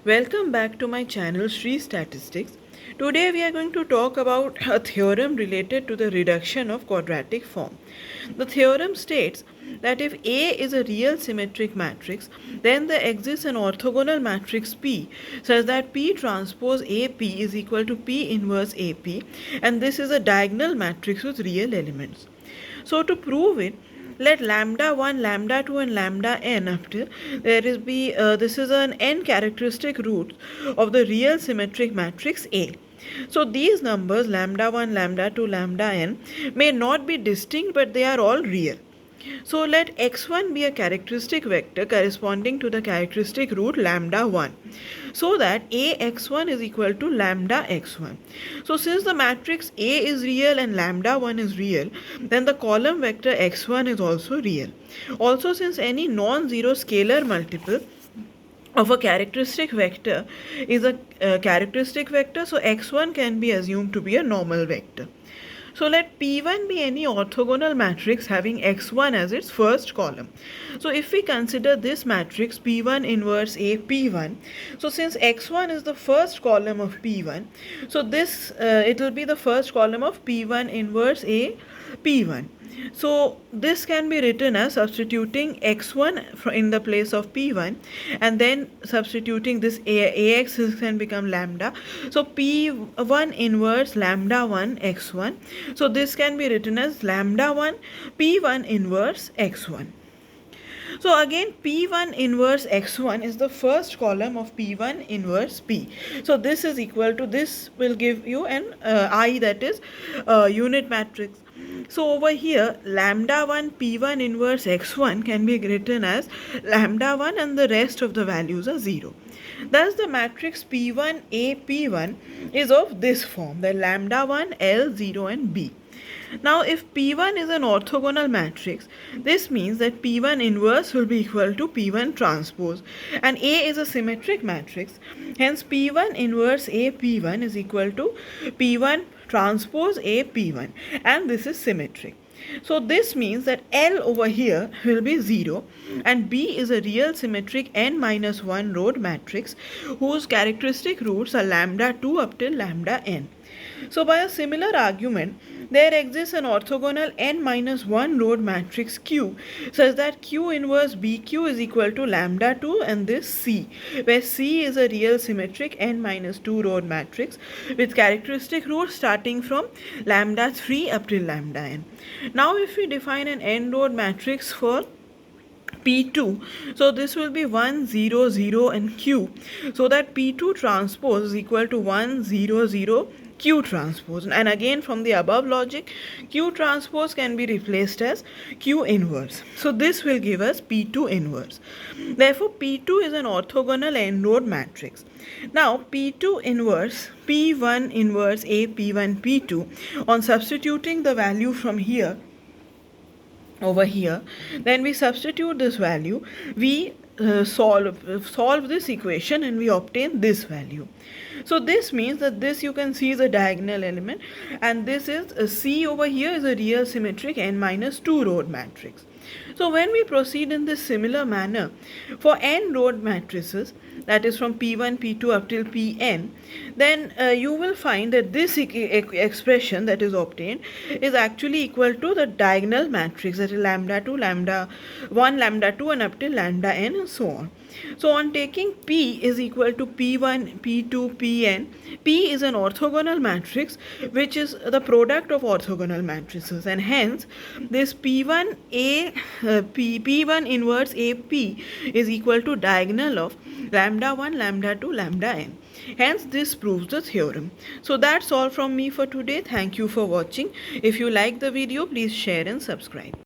Welcome back to my channel Shri Statistics. Today we are going to talk about a theorem related to the reduction of quadratic form. The theorem states that if A is a real symmetric matrix, then there exists an orthogonal matrix P such that P transpose AP is equal to P inverse AP, and this is a diagonal matrix with real elements. So to prove it, let lambda 1, lambda 2 and lambda n up to there is be this is an n characteristic root of the real symmetric matrix A. So these numbers lambda 1, lambda 2, lambda n may not be distinct, but they are all real. So let x1 be a characteristic vector corresponding to the characteristic root lambda 1, so that ax1 is equal to lambda x1. So since the matrix A is real and lambda 1 is real, then the column vector x1 is also real. Also, since any non-zero scalar multiple of a characteristic vector is a characteristic vector, so x1 can be assumed to be a normal vector. So let P1 be any orthogonal matrix having x1 as its first column. So if we consider this matrix P1 inverse A P1, so since x1 is the first column of P1, so this it will be the first column of P1 inverse A P1. So this can be written as substituting x1 in the place of p1, and then substituting this ax can become lambda. So p1 inverse lambda 1 x1. So this can be written as lambda 1 p1 inverse x1. So again, P1 inverse x1 is the first column of P1 inverse P. So this is equal to, this will give you an I, that is unit matrix. So over here, lambda 1 P1 inverse x1 can be written as lambda 1 and the rest of the values are 0. Thus the matrix P1 A P1 is of this form, the lambda 1 L 0 and B. Now if P1 is an orthogonal matrix, this means that P1 inverse will be equal to P1 transpose, and A is a symmetric matrix, hence P1 inverse A P1 is equal to P1 transpose A P1, and this is symmetric. So this means that L over here will be 0 and B is a real symmetric n-1 row matrix whose characteristic roots are lambda 2 up till lambda n. So by a similar argument, there exists an orthogonal n-1 row matrix Q such that Q inverse BQ is equal to lambda 2 and this C, where C is a real symmetric n-2 row matrix with characteristic roots starting from lambda 3 up till lambda n. Now if we define an n-row matrix for P2, so this will be 1 0 0 and Q, so that P2 transpose is equal to 1 0 0 Q transpose, and again from the above logic, Q transpose can be replaced as Q inverse. So this will give us P2 inverse. Therefore P2 is an orthogonal n-row matrix. Now P2 inverse P1 inverse A P1 P2, on substituting the value from here over here, then we substitute this value, we solve this equation and we obtain this value. So this means that this you can see is a diagonal element, and this is C over here is a real symmetric n-2 row matrix. So when we proceed in this similar manner for n row matrices, that is from P1, P2 up till Pn, then you will find that this expression that is obtained is actually equal to the diagonal matrix, that is lambda 2, lambda 1, lambda 2 and up till lambda n and so on. So on taking P is equal to P1, P2, Pn, P is an orthogonal matrix which is the product of orthogonal matrices, and hence this P1 P1 inverse AP is equal to diagonal of lambda 1, lambda 2, lambda n. Hence this proves the theorem. So that's all from me for today. Thank you for watching. If you like the video, please share and subscribe.